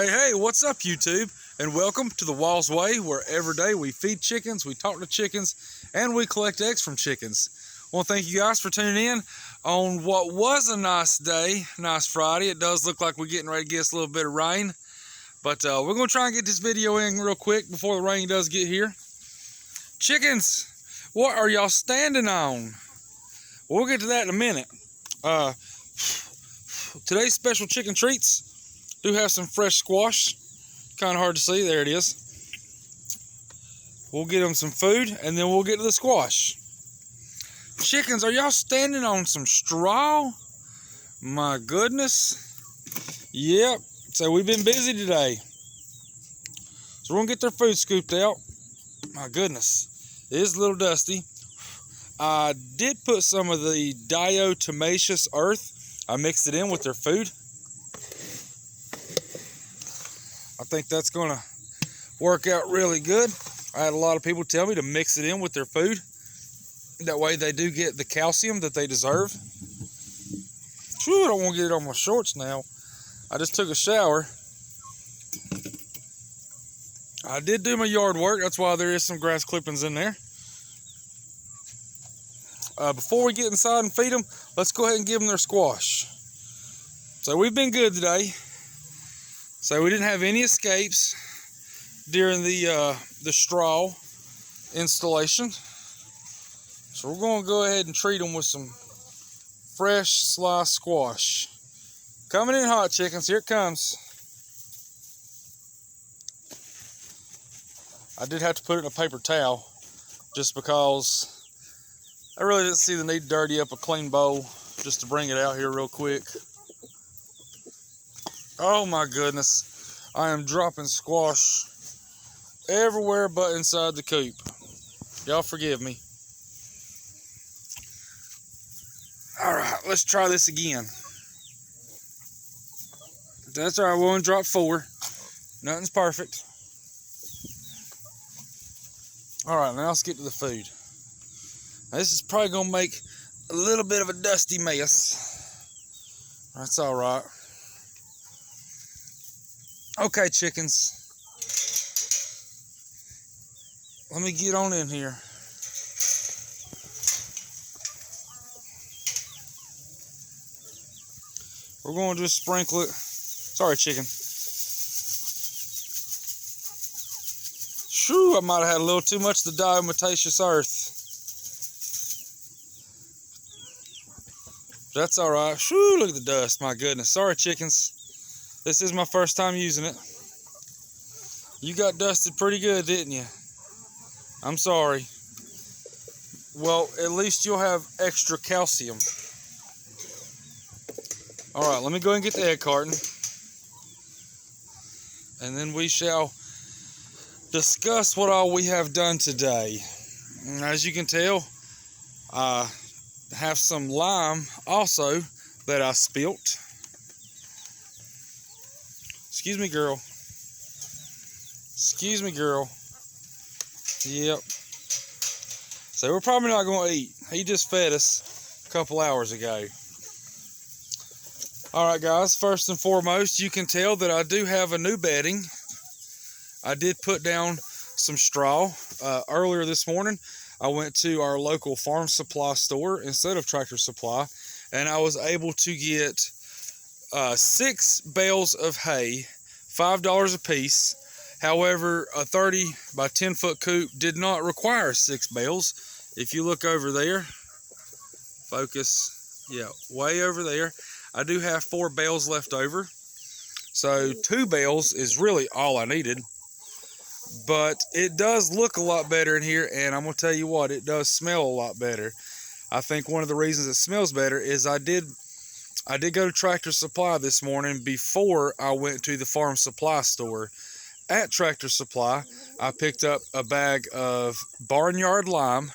Hey, what's up, YouTube? And welcome to the Walls Way, where every day we feed chickens, we talk to chickens, and we collect eggs from chickens. I want to thank you guys for tuning in on what was a nice day, nice Friday. It does look like we're getting ready to get us a little bit of rain, but we're going to try and get this video in real quick before the rain does get here. Chickens, what are y'all standing on? We'll get to that in a minute. Today's special chicken treats do have some fresh squash. Kind of hard to see. There it is. We'll get them some food and then we'll get to the squash. Chickens, are y'all standing on some straw? My goodness. Yep. So we've been busy today. So we're going to get their food scooped out. My goodness. It is a little dusty. I did put some of the diatomaceous earth. I mixed it in with their food. I think that's going to work out really good. I had a lot of people tell me to mix it in with their food. That way they do get the calcium that they deserve. Phew, I don't want to get it on my shorts now. I just took a shower. I did do my yard work. That's why there is some grass clippings in there. Before we get inside and feed them, let's go ahead and give them their squash. So we've been good today. So we didn't have any escapes during the straw installation. So we're going to go ahead and treat them with some fresh sliced squash. Coming in hot, chickens. Here it comes. I did have to put it in a paper towel just because I really didn't see the need to dirty up a clean bowl just to bring it out here real quick. Oh my goodness, I am dropping squash everywhere but inside the coop. Y'all forgive me. Alright, let's try this again. That's alright, we'll only drop 4. Nothing's perfect. Alright, now let's get to the food. Now, this is probably going to make a little bit of a dusty mess. That's alright. Okay, chickens. Let me get on in here. We're going to just sprinkle it. Sorry, chicken. Shoo, I might have had a little too much of the diatomaceous earth. That's alright. Shoo, look at the dust. My goodness. Sorry, chickens. This is my first time using it. You got dusted pretty good, didn't you? I'm sorry. Well, at least you'll have extra calcium. Alright, let me go ahead and get the egg carton. And then we shall discuss what all we have done today. And as you can tell, I have some lime also that I spilt. Excuse me, girl. Excuse me, girl. Yep. So we're probably not going to eat. He just fed us a couple hours ago. Alright guys, first and foremost, you can tell that I do have a new bedding. I did put down some straw. Earlier this morning, I went to our local farm supply store instead of Tractor Supply, and I was able to get 6 bales of hay, $5 a piece. However, a 30 by 10 foot coop did not require 6 bales. If you look over there, focus, yeah, way over there, I do have 4 bales left over. So 2 bales is really all I needed. But it does look a lot better in here, and I'm going to tell you what, it does smell a lot better. I think one of the reasons it smells better is I did go to Tractor Supply this morning before I went to the farm supply store. At Tractor Supply, I picked up a bag of barnyard lime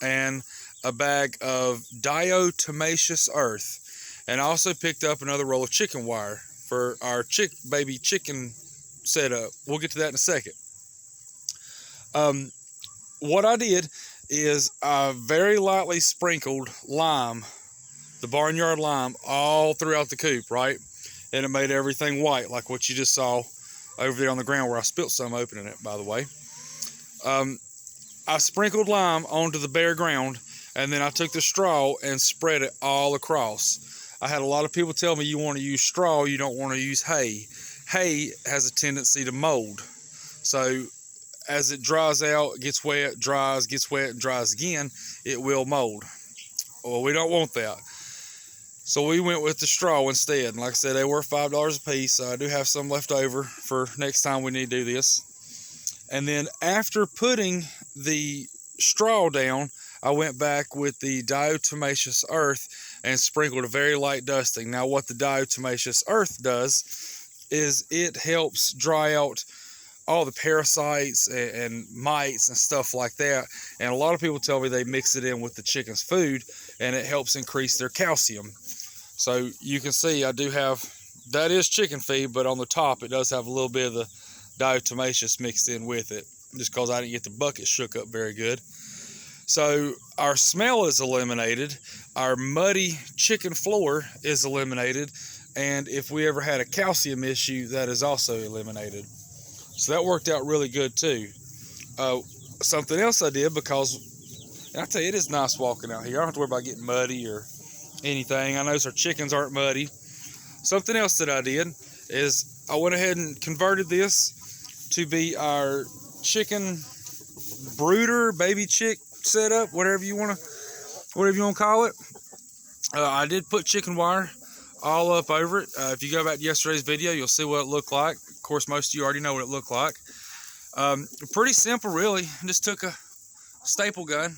and a bag of diatomaceous earth. And I also picked up another roll of chicken wire for our baby chicken setup. We'll get to that in a second. What I did is I very lightly sprinkled lime, the barnyard lime, all throughout the coop, right? and it made everything white, like what you just saw over there on the ground where I spilt some opening it, by the way. I sprinkled lime onto the bare ground, and then I took the straw and spread it all across. I had a lot of people tell me you want to use straw, you don't want to use hay. Hay has a tendency to mold. So as it dries out, gets wet, dries, gets wet, and dries again, it will mold. Well, we don't want that. So we went with the straw instead. And like I said, they were $5 a piece. So I do have some left over for next time we need to do this. And then after putting the straw down, I went back with the diatomaceous earth and sprinkled a very light dusting. Now what the diatomaceous earth does is it helps dry out all the parasites and mites and stuff like that. And a lot of people tell me they mix it in with the chicken's food and it helps increase their calcium. So you can see I do have, that is chicken feed, but on the top it does have a little bit of the diatomaceous mixed in with it, just because I didn't get the bucket shook up very good. So our smell is eliminated, our muddy chicken floor is eliminated, and if we ever had a calcium issue, that is also eliminated. So that worked out really good too. Something else I did, because, and I tell you, it is nice walking out here. I don't have to worry about getting muddy or anything. I notice our chickens aren't muddy. Something else that I did is I went ahead and converted this to be our chicken brooder, baby chick setup, whatever you want to call it. I did put chicken wire all up over it. If you go back to yesterday's video, you'll see what it looked like. Of course, most of you already know what it looked like. Pretty simple, really. Just took a staple gun,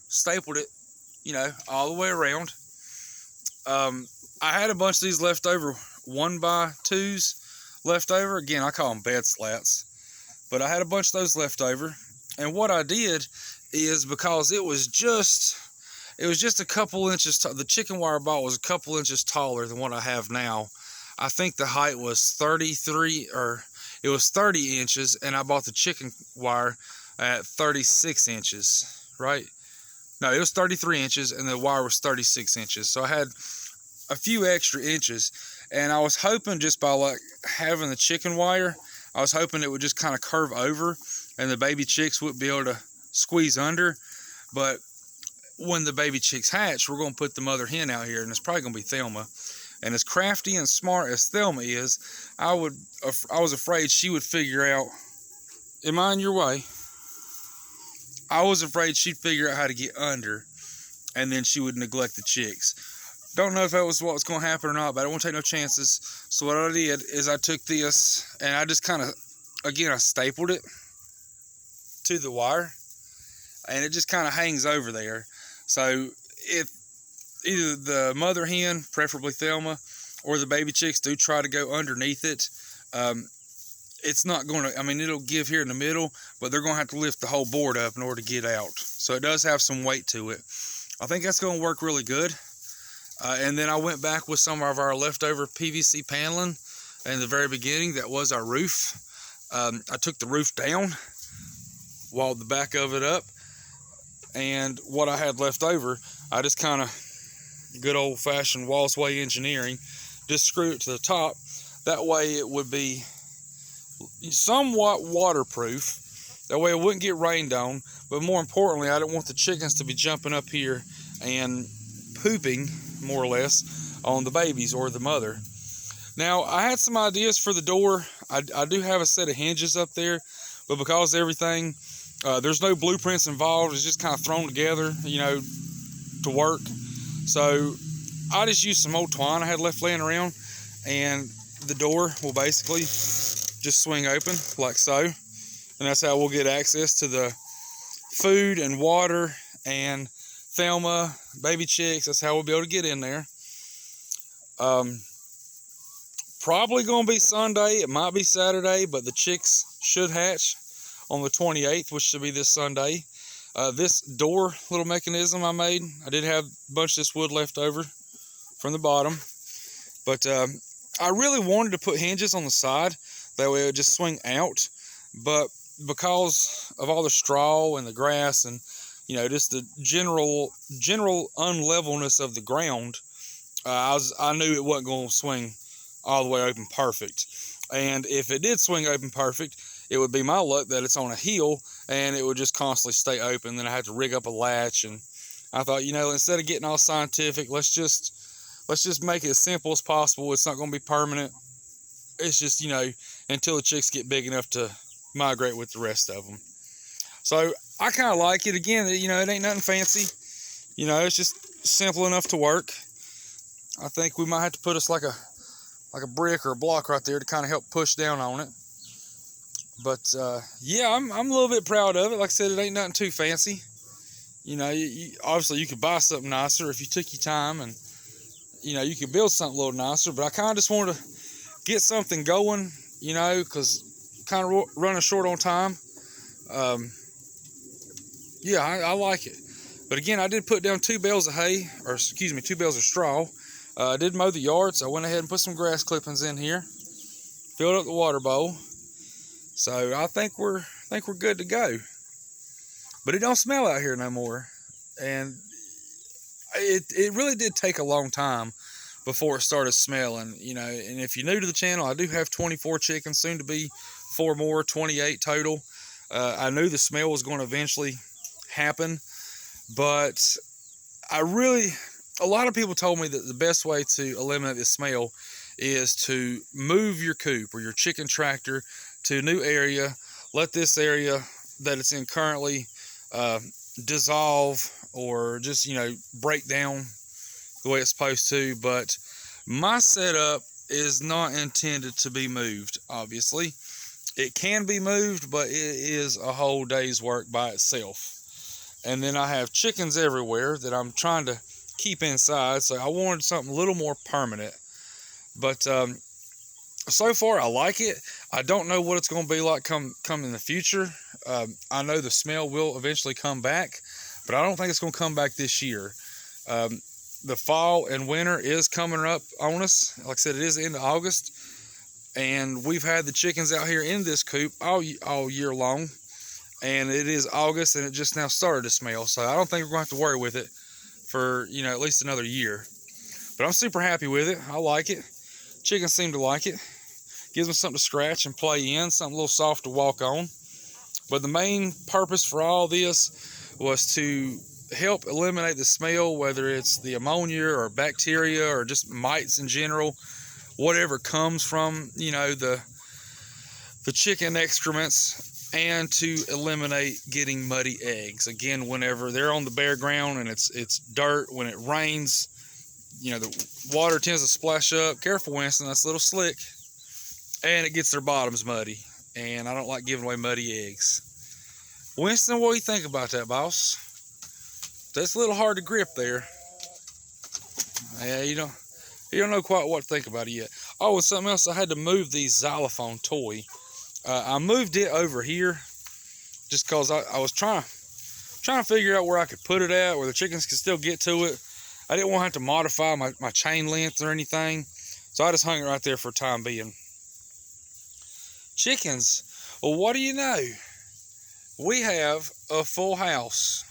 stapled it, you know, all the way around. I had a bunch of these left over, 1x2s left over. Again, I call them bed slats, but I had a bunch of those left over. And what I did is, because it was just a couple inches, the chicken wire I bought was a couple inches taller than what I have now. I think the height was 33, or it was 30 inches, and I bought the chicken wire at 36 inches, right? No, it was 33 inches, and the wire was 36 inches. So I had a few extra inches, and I was hoping just by like having the chicken wire, I was hoping it would just kind of curve over, and the baby chicks wouldn't be able to squeeze under. But when the baby chicks hatch, we're going to put the mother hen out here, and it's probably going to be Thelma. And as crafty and smart as Thelma is, I was afraid she would figure out, am I in your way? I was afraid she'd figure out how to get under, and then she would neglect the chicks. Don't know if that was what was going to happen or not, but I don't want to take no chances. So what I did is I took this, and I just kind of, again, I stapled it to the wire, and it just kind of hangs over there. So if either the mother hen, preferably Thelma, or the baby chicks do try to go underneath it, it's not going to, I mean, it'll give here in the middle, but they're going to have to lift the whole board up in order to get out. So it does have some weight to it. I think that's going to work really good. And then I went back with some of our leftover PVC paneling in the very beginning. That was our roof. I took the roof down, walled the back of it up, and what I had left over, I just kind of, good old-fashioned Wallsway engineering, just screwed it to the top. That way it would be somewhat waterproof. That way it wouldn't get rained on. But more importantly, I didn't want the chickens to be jumping up here and pooping, more or less, on the babies or the mother. Now, I had some ideas for the door. I do have a set of hinges up there, but because everything, there's no blueprints involved, it's just kind of thrown together, you know, to work. So I just used some old twine I had left laying around, and the door will basically just swing open like so. And that's how we'll get access to the food and water and Thelma, baby chicks. That's how we'll be able to get in there. Probably going to be Sunday. It might be Saturday, but the chicks should hatch on the 28th, which should be this Sunday. This door little mechanism I made, I did have a bunch of this wood left over from the bottom. But I really wanted to put hinges on the side. That way it would just swing out. But because of all the straw and the grass and, you know, just the general unlevelness of the ground, I knew it wasn't going to swing all the way open perfect. And if it did swing open perfect, it would be my luck that it's on a hill and it would just constantly stay open. Then I had to rig up a latch, and I thought, you know, instead of getting all scientific, let's just make it as simple as possible. It's not going to be permanent. It's just, you know, until the chicks get big enough to migrate with the rest of them. So I kind of like it. Again, you know, it ain't nothing fancy. You know, it's just simple enough to work. I think we might have to put us like a brick or a block right there to kind of help push down on it. But yeah, I'm a little bit proud of it. Like I said, it ain't nothing too fancy. You know, obviously you could buy something nicer if you took your time, and you know, you could build something a little nicer. But I kind of just wanted to get something going, you know, because kind of running short on time. Yeah, I like it. But again, I did put down 2 bales of hay, or excuse me, 2 bales of straw. I did mow the yard, so I went ahead and put some grass clippings in here, filled up the water bowl. So I think we're good to go. But it don't smell out here no more, and it really did take a long time before it started smelling, you know. And if you're new to the channel, I do have 24 chickens, soon to be 4 more, 28 total. I knew the smell was going to eventually happen, but a lot of people told me that the best way to eliminate the smell is to move your coop or your chicken tractor to a new area. Let this area that it's in currently dissolve or just, you know, break down the way it's supposed to. But my setup is not intended to be moved. Obviously it can be moved, but it is a whole day's work by itself. And then I have chickens everywhere that I'm trying to keep inside, so I wanted something a little more permanent. But so far I like it. I don't know what it's going to be like come in the future. I know the smell will eventually come back, but I don't think it's going to come back this year. The fall and winter is coming up on us. Like I said, it is the end of August, and we've had the chickens out here in this coop all year long, and it is August and it just now started to smell. So I don't think we're going to have to worry with it for, you know, at least another year. But I'm super happy with it. I like it. Chickens seem to like it. Gives them something to scratch and play in, something a little soft to walk on. But the main purpose for all this was to help eliminate the smell, whether it's the ammonia or bacteria or just mites in general, whatever comes from, you know, the chicken excrements, and to eliminate getting muddy eggs. Again, whenever they're on the bare ground and it's dirt, when it rains, you know, the water tends to splash up. Careful, Winston, that's a little slick. And it gets their bottoms muddy. And I don't like giving away muddy eggs. Winston, what do you think about that, boss? That's a little hard to grip there. Yeah, you don't know quite what to think about it yet. Oh, and something else, I had to move the xylophone toy. I moved it over here just because I was trying to figure out where I could put it at, where the chickens could still get to it. I didn't want to have to modify my chain length or anything, so I just hung it right there for the time being. Chickens, well, what do you know? We have a full house.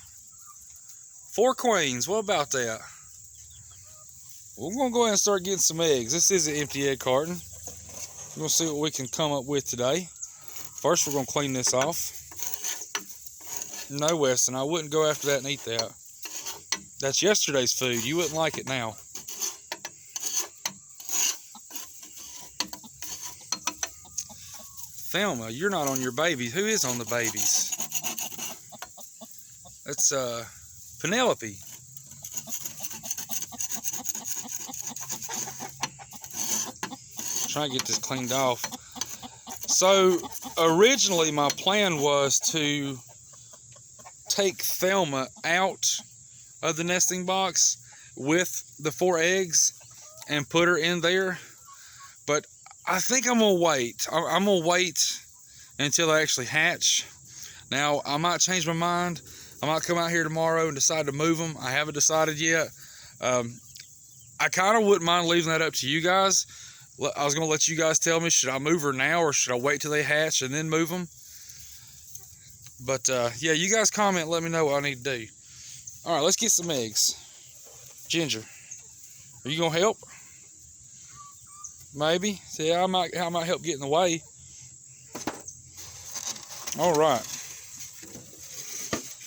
4 queens, what about that? We're going to go ahead and start getting some eggs. This is an empty egg carton. We're going to see what we can come up with today. First, we're going to clean this off. No, Weston, I wouldn't go after that and eat that. That's yesterday's food. You wouldn't like it now. Thelma, you're not on your babies. Who is on the babies? That's Penelope. Try to get this cleaned off. So originally my plan was to take Thelma out of the nesting box with the 4 eggs and put her in there, but I think I'm gonna wait. I'm gonna wait until they actually hatch. Now I might change my mind. I might come out here tomorrow and decide to move them. I haven't decided yet. I kind of wouldn't mind leaving that up to you guys. I was gonna let you guys tell me, should I move her now or should I wait till they hatch and then move them? But yeah, you guys comment, let me know what I need to do. All right, let's get some eggs. Ginger, are you gonna help? Maybe. See, I might help get in the way. All right.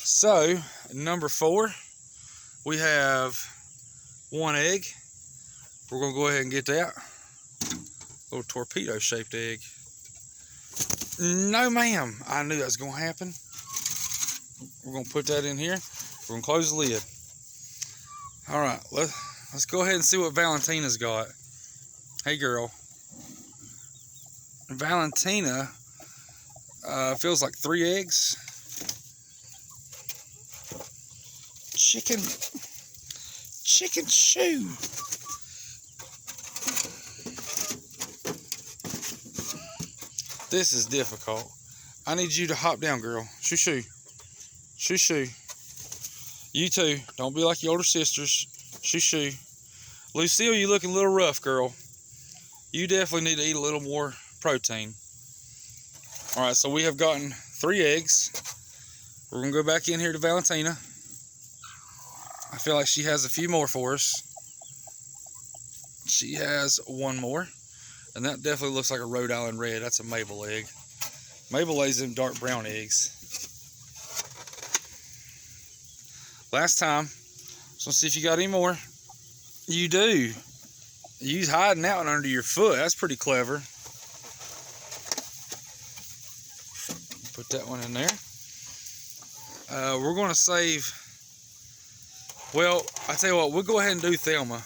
So, number 4, we have 1 egg. We're going to go ahead and get that. Little torpedo-shaped egg. No, ma'am. I knew that was going to happen. We're going to put that in here. We're going to close the lid. All right. Let's go ahead and see what Valentina's got. Hey, girl. Valentina feels like 3 eggs. Chicken shoe. This is difficult. I need you to hop down, girl. Shoo shoo. Shoo shoo. You too. Don't be like your older sisters. Shoo shoo. Lucille, you looking a little rough, girl. You definitely need to eat a little more protein. All right, so we have gotten 3 eggs. We're going to go back in here to Valentina. I feel like she has a few more for us. She has 1 more. And that definitely looks like a Rhode Island Red. That's a Mabel egg. Mabel lays them dark brown eggs. Last time. So let's see if you got any more. You do. You's hiding out under your foot. That's pretty clever. Put that one in there. We're going to save... Well, I tell you what, we'll go ahead and do Thelma.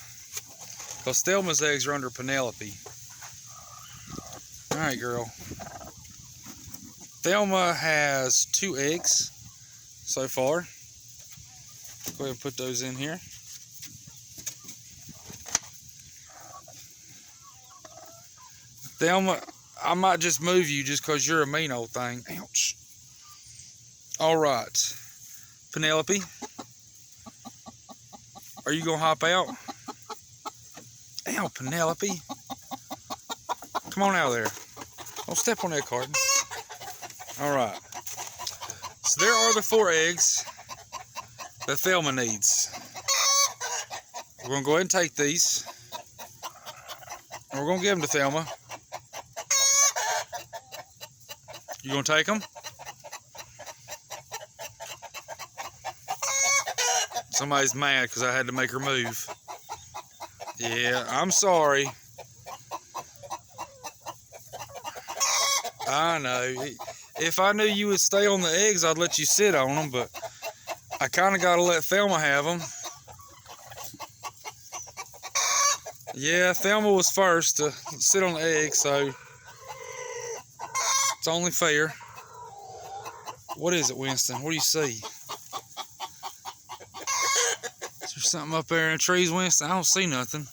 Because Thelma's eggs are under Penelope. Alright, girl. Thelma has 2 eggs so far. Go ahead and put those in here. Thelma, I might just move you just because you're a mean old thing. Ouch. Alright. Penelope. Are you going to hop out? Ow, Penelope. Come on out of there. Don't step on that carton. Alright. So there are the 4 eggs that Thelma needs. We're going to go ahead and take these. And we're going to give them to Thelma. You going to take them? Somebody's mad because I had to make her move. Yeah, I'm sorry. I know. If I knew you would stay on the eggs, I'd let you sit on them, but I kind of got to let Thelma have them. Yeah, Thelma was first to sit on the egg, so it's only fair. What is it, Winston? What do you see? Is there something up there in the trees, Winston? I don't see nothing.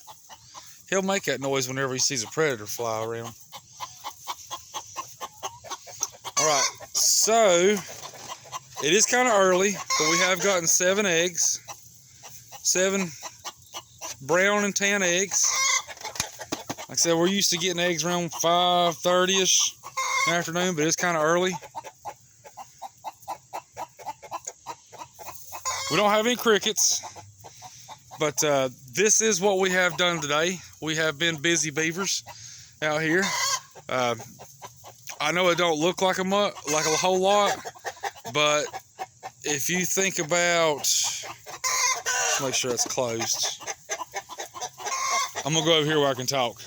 He'll make that noise whenever he sees a predator fly around. Alright, so it is kind of early, but we have gotten 7 eggs. 7 brown and tan eggs. Like I said, we're used to getting eggs around 5:30ish in the afternoon, but it's kind of early. We don't have any crickets, but this is what we have done today. We have been busy beavers out here. I know it don't look like a whole lot, but if you think about, let's make sure it's closed. I'm gonna go over here where I can talk.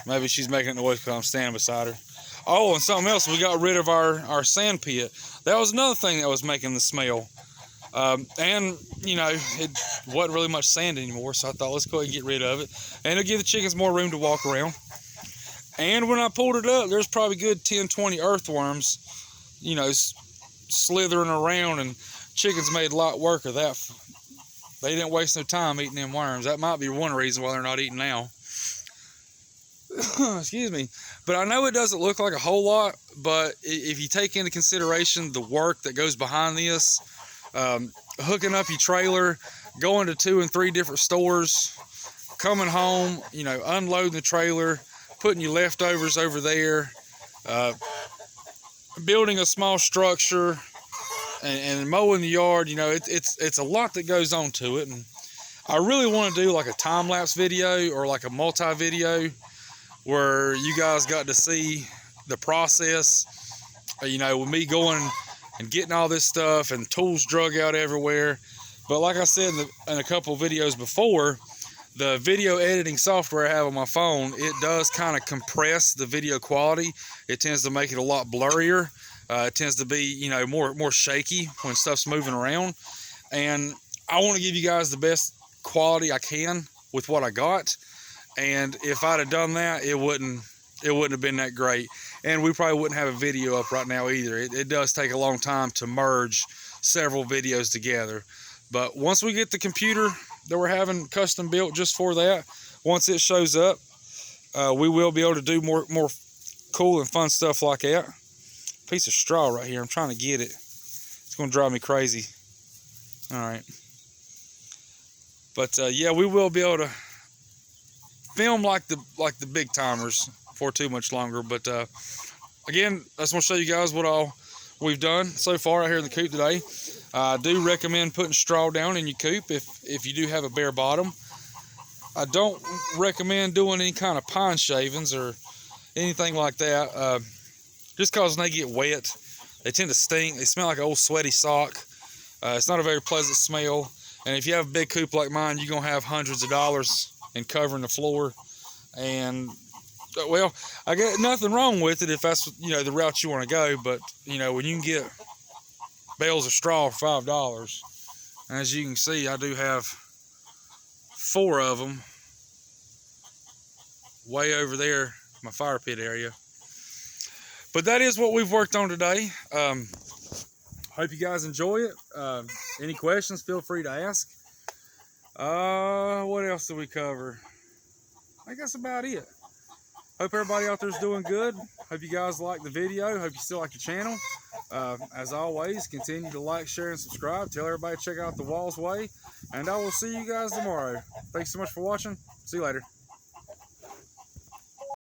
Maybe she's making noise because I'm standing beside her. Oh, and something else, we got rid of our sand pit. That was another thing that was making the smell. And, you know, it wasn't really much sand anymore, so I thought, let's go ahead and get rid of it. And it'll give the chickens more room to walk around. And when I pulled it up, there's probably good 10, 20 earthworms, you know, slithering around, and chickens made a lot work of that. They didn't waste no time eating them worms. That might be one reason why they're not eating now. Excuse me. But I know it doesn't look like a whole lot, but if you take into consideration the work that goes behind this, hooking up your trailer, going to 2 and 3 different stores, coming home, you know, unloading the trailer, putting your leftovers over there, building a small structure, and mowing the yard, you know, it's a lot that goes on to it. And I really want to do like a time-lapse video or like a multi-video where you guys got to see the process, you know, with me going and getting all this stuff and tools drug out everywhere. But like I said in a couple of videos before, the video editing software I have on my phone, it does kind of compress the video quality. It tends to make it a lot blurrier. It tends to be, you know, more shaky when stuff's moving around. And I want to give you guys the best quality I can with what I got. And if I'd have done that, it wouldn't have been that great. And we probably wouldn't have a video up right now either. It does take a long time to merge several videos together. But once we get the computer that we're having custom built just for that, once it shows up, we will be able to do more cool and fun stuff like that. Piece of straw right here. I'm trying to get it. It's going to drive me crazy. All right. But yeah, we will be able to film like the big timers for too much longer. But again, I just want to show you guys what all we've done so far out here in the coop today. I do recommend putting straw down in your coop if you do have a bare bottom. I don't recommend doing any kind of pine shavings or anything like that, just because when they get wet, they tend to stink. They smell like an old sweaty sock. It's not a very pleasant smell. And if you have a big coop like mine, you're going to have hundreds of dollars in covering the floor. And, well, I got nothing wrong with it if that's, you know, the route you want to go. But, you know, when you can get bales of straw for $5, as you can see, I do have 4 of them way over there, my fire pit area. But that is what we've worked on today. Hope you guys enjoy it. Any questions, feel free to ask. What else did we cover? I think that's about it. Hope everybody out there is doing good. Hope you guys like the video. Hope you still like the channel. As always, continue to like, share, and subscribe. Tell everybody to check out the Walls Way. And I will see you guys tomorrow. Thanks so much for watching. See you later.